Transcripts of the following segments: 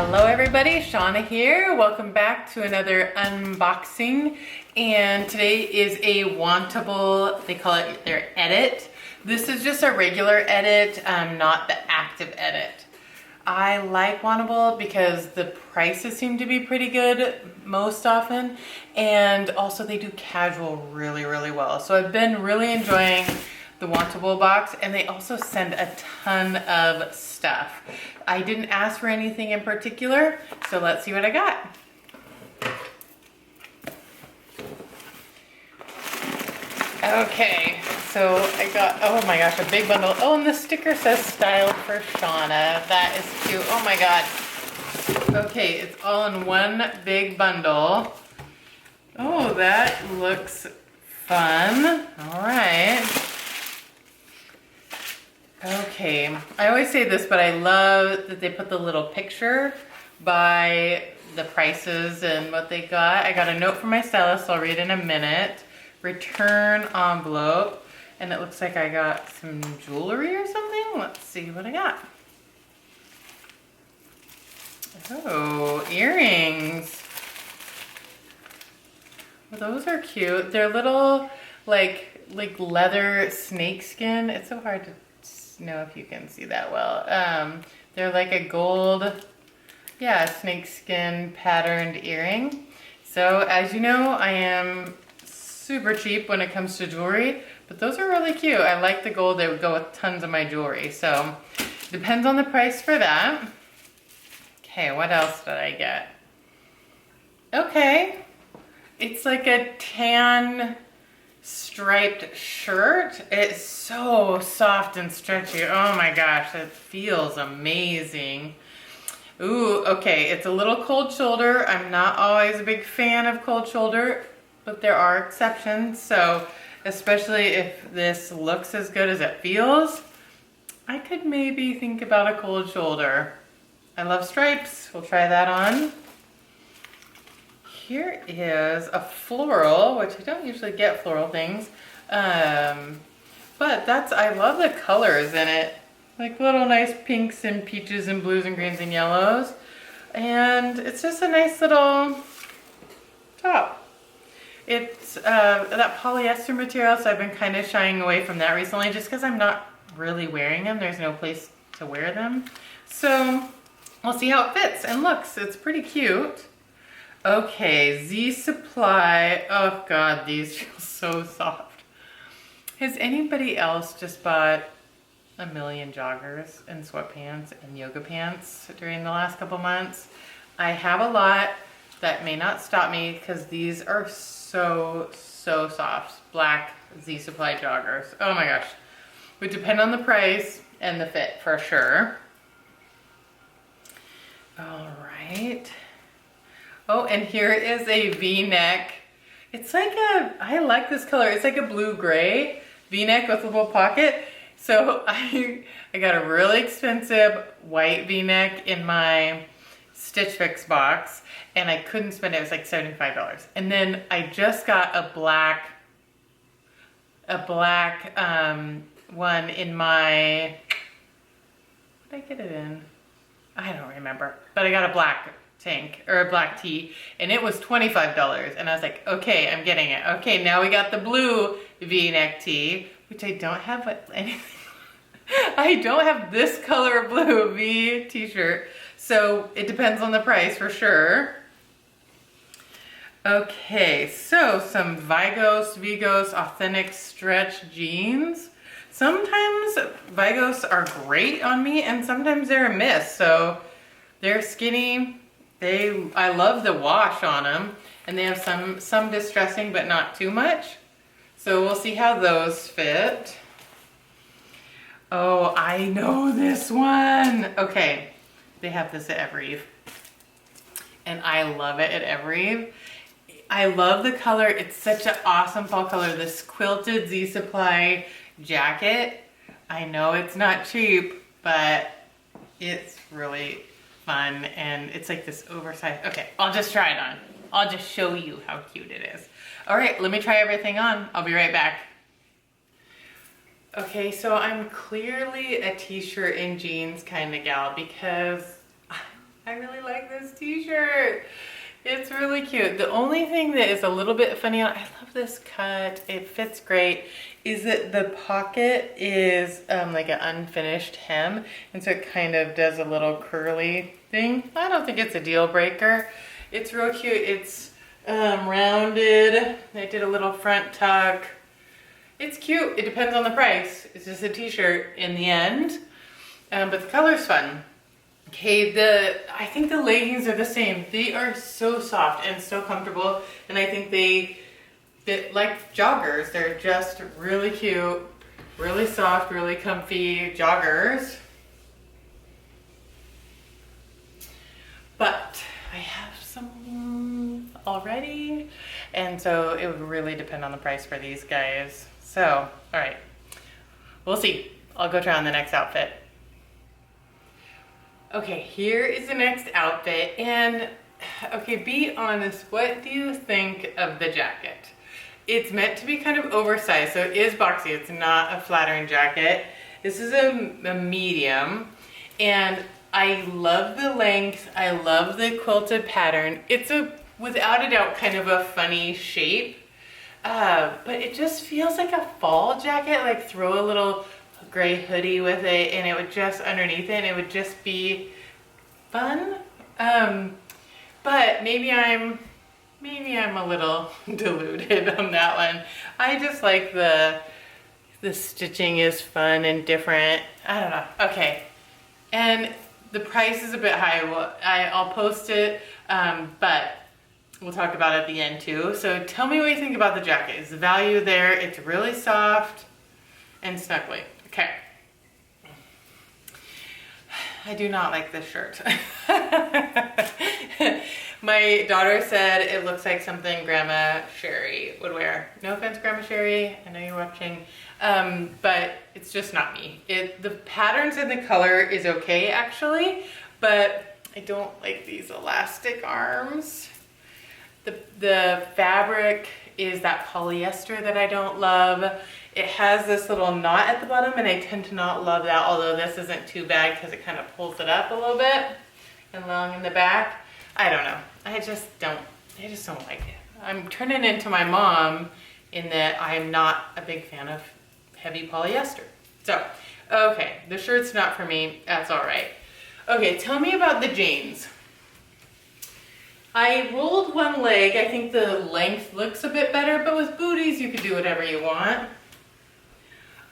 Hello everybody, Shawna here. Welcome back to another unboxing. And today is a Wantable, they call it their edit. This is just a regular edit, not the active edit. I like Wantable because the prices seem to be pretty good most often. And also they do casual really well. So I've been really enjoying the Wantable box, and they also send a ton of stuff. I didn't ask for anything in particular, so let's see what I got. Okay, so I got, oh my gosh, a big bundle. Oh, and the sticker says styled for Shawna. That is cute. Oh my god. Okay, it's all in one big bundle. Oh, that looks fun. All right. Okay, I always say this, but I love that they put the little picture by the prices and what they got. I got a note from my stylist, I'll read in a minute. Return envelope, and it looks like I got some jewelry or something. Let's see what I got. Oh, earrings. Well, those are cute. They're little like leather snakeskin. It's so hard to know if you can see that well. They're like a gold, yeah, snakeskin patterned earring. So as you know, I am super cheap when it comes to jewelry, but those are really cute. I like the gold. They would go with tons of my jewelry. So depends on the price for that. Okay, what else did I get? Okay, it's like a tan striped shirt. It's so soft and stretchy. Oh my gosh, it feels amazing. Ooh, okay, it's a little cold shoulder. I'm not always a big fan of cold shoulder, but there are exceptions. So especially if this looks as good as it feels, I could maybe think about a cold shoulder. I love stripes. We'll try that on. Here is a floral, which I don't usually get floral things, but I love the colors in it. Like little nice pinks and peaches and blues and greens and yellows. And it's just a nice little top. It's that polyester material, so I've been kind of shying away from that recently just because I'm not really wearing them. There's no place to wear them. So we'll see how it fits and looks. It's pretty cute. Okay, Z Supply. Oh God, these feel so soft. Has anybody else just bought a million joggers and sweatpants and yoga pants during the last couple months? I have a lot. That may not stop me because these are so soft. Black Z Supply joggers. Oh my gosh. Would depend on the price and the fit for sure. All right. Oh, and here is a V-neck. It's like I like this color. It's like a blue-gray V-neck with a little pocket. So I got a really expensive white V-neck in my Stitch Fix box, and I couldn't spend it. It was like $75. And then I just got a black one in my, what did I get it in? I don't remember, but I got a black tank or a black tee, and it was $25, and I was like, okay, I'm getting it. Okay, now we got the blue V-neck tee, which I don't have anything. I don't have this color blue V t-shirt, so it depends on the price for sure. Okay, so some Vigoss authentic stretch jeans. Sometimes Vigoss are great on me, and sometimes they're a miss. So they're skinny. I love the wash on them, and they have some distressing, but not too much. So we'll see how those fit. Oh, I know this one. Okay, they have this at Airy, and I love it at Airy. I love the color. It's such an awesome fall color. This Quilted Z Supply jacket. I know it's not cheap, but it's really fun, and it's like this oversized. Okay, I'll just try it on. I'll just show you how cute it is. All right, let me try everything on. I'll be right back. Okay, so I'm clearly a t-shirt and jeans kind of gal because I really like this t-shirt. It's really cute. The only thing that is a little bit funny, I love this cut, it fits great, is that the pocket is like an unfinished hem, and so it kind of does a little curly thing. I don't think it's a deal breaker. It's real cute. It's rounded. I did a little front tuck. It's cute. It depends on the price. It's just a t-shirt in the end, but the color's fun. Okay, I think the leggings are the same. They are so soft and so comfortable, and I think they fit like joggers. They're just really cute, really soft, really comfy joggers. But I have some already, and so it would really depend on the price for these guys. So, all right, we'll see. I'll go try on the next outfit. Okay, here is the next outfit, and okay, be honest, what do you think of the jacket? It's meant to be kind of oversized, so it is boxy. It's not a flattering jacket. This is a medium, and I love the length. I love the quilted pattern. It's without a doubt, kind of a funny shape, but it just feels like a fall jacket. Like throw a little gray hoodie with it, and it would just underneath it, and it would just be fun. But maybe I'm a little deluded on that one. I just like the stitching is fun and different. I don't know. Okay, and the price is a bit high. I'll post it, but we'll talk about it at the end too. So tell me what you think about the jacket. Is the value there? It's really soft and snuggly. Okay. I do not like this shirt. My daughter said it looks like something Grandma Sherry would wear. No offense, Grandma Sherry, I know you're watching, but it's just not me. The patterns and the color is okay actually, but I don't like these elastic arms. The fabric is that polyester that I don't love. It has this little knot at the bottom, and I tend to not love that, although this isn't too bad because it kind of pulls it up a little bit and long in the back. I don't know. I just don't like it. I'm turning into my mom in that I'm not a big fan of heavy polyester. So, okay, the shirt's not for me. That's all right. Okay, tell me about the jeans. I rolled one leg. I think the length looks a bit better, but with booties, you can do whatever you want.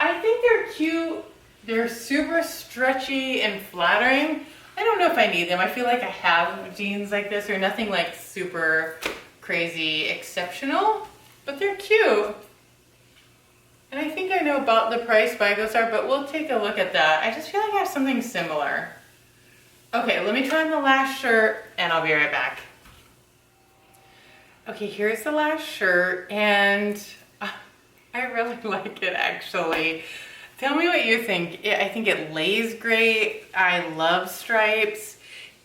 I think they're cute. They're super stretchy and flattering. I don't know if I need them. I feel like I have jeans like this. They're nothing like super crazy exceptional, but they're cute. And I think I know about the price Vigoss are, but we'll take a look at that. I just feel like I have something similar. Okay, let me try on the last shirt and I'll be right back. Okay, here's the last shirt, and I really like it actually. Tell me what you think. I think it lays great. I love stripes.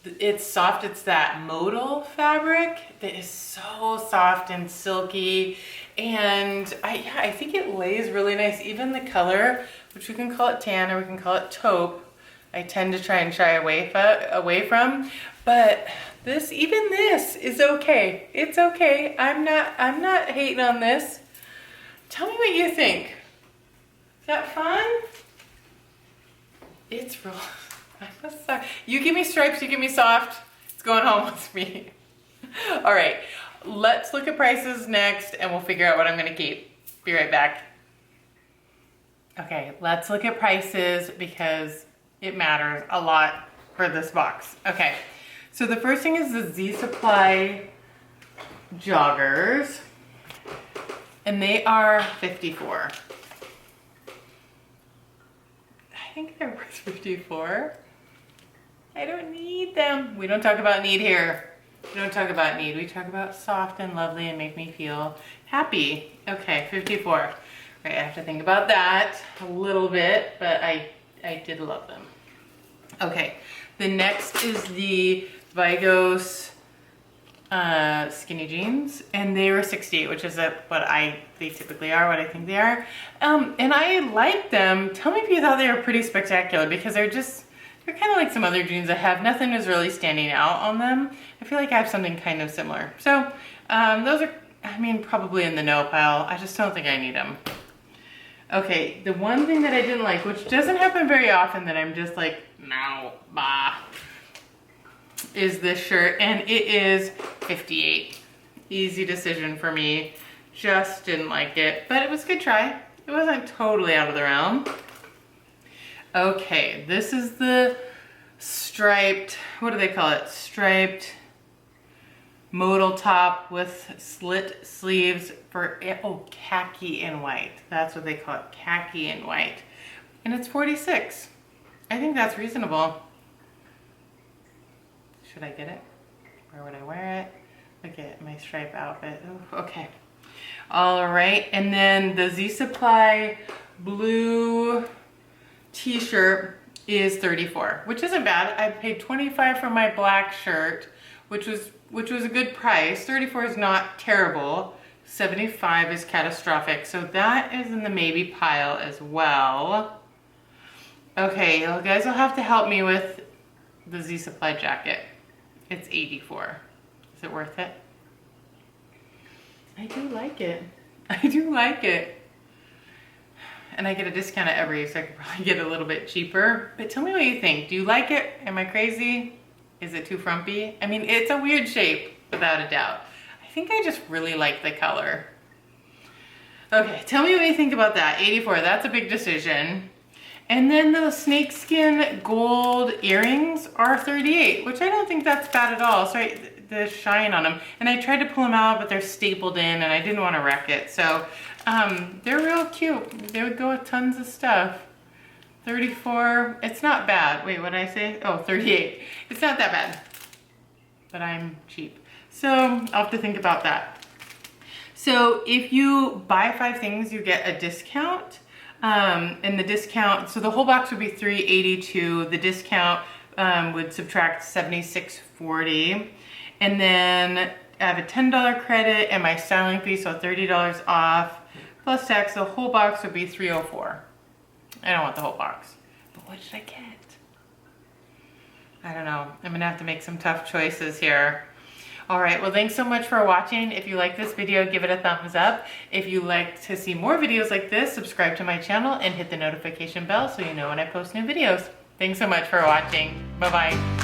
It's soft. It's that modal fabric that is so soft and silky. And I think it lays really nice. Even the color, which we can call it tan or we can call it taupe, I tend to try and shy away from. But even this is okay. It's okay. I'm not hating on this. Tell me what you think. Is that fun? It's real. You give me stripes, you give me soft. It's going home with me. All right, let's look at prices next and we'll figure out what I'm gonna keep. Be right back. Okay, let's look at prices because it matters a lot for this box. Okay, so the first thing is the Z Supply joggers. And they are $54. I think they're worth $54. I don't need them. We don't talk about need here. We don't talk about need. We talk about soft and lovely and make me feel happy. Okay, $54. Right, I have to think about that a little bit, but I did love them. Okay, the next is the Vigoss skinny jeans, and they were $68, which is what they typically are, what I think they are. And I like them. Tell me if you thought they were pretty spectacular, because they're They're kind of like some other jeans I have. Nothing is really standing out on them. I feel like I have something kind of similar. So those are, I mean, probably in the no pile. I just don't think I need them. Okay, the one thing that I didn't like, which doesn't happen very often, that I'm just like, no, bah, is this shirt, and it is 58. Easy decision for me. Just didn't like it, but it was a good try. It wasn't totally out of the realm. Okay, this is the striped, what do they call it? Striped modal top with slit sleeves for, oh, khaki and white. That's what they call it, khaki and white. And it's 46. I think that's reasonable. Should I get it? Where would I wear it? Look at my stripe outfit. Oh, okay. All right, and then the Z Supply blue t-shirt is 34, which isn't bad. I paid 25 for my black shirt, which was a good price. 34 is not terrible. 75 is catastrophic. So that is in the maybe pile as well. Okay, you guys will have to help me with the Z Supply jacket. It's 84. Is it worth it? I do like it. I do like it. And I get a discount at Airy, so I could probably get a little bit cheaper. But tell me what you think. Do you like it? Am I crazy? Is it too frumpy? I mean, it's a weird shape, without a doubt. I think I just really like the color. Okay, tell me what you think about that. 84, that's a big decision. And then the snakeskin gold earrings are 38, which I don't think that's bad at all. So the shine on them. And I tried to pull them out, but they're stapled in and I didn't want to wreck it. So they're real cute. They would go with tons of stuff. 34, it's not bad. Wait, what did I say? Oh, 38. It's not that bad, but I'm cheap. So I'll have to think about that. So if you buy 5 things, you get a discount. And the discount, so the whole box would be $382. The discount would subtract $76.40. And then I have a $10 credit and my styling fee, so $30 off. Plus tax, the whole box would be $304. I don't want the whole box. But what should I get? I don't know. I'm gonna have to make some tough choices here. All right, well, thanks so much for watching. If you like this video, give it a thumbs up. If you like to see more videos like this, subscribe to my channel and hit the notification bell so you know when I post new videos. Thanks so much for watching. Bye-bye.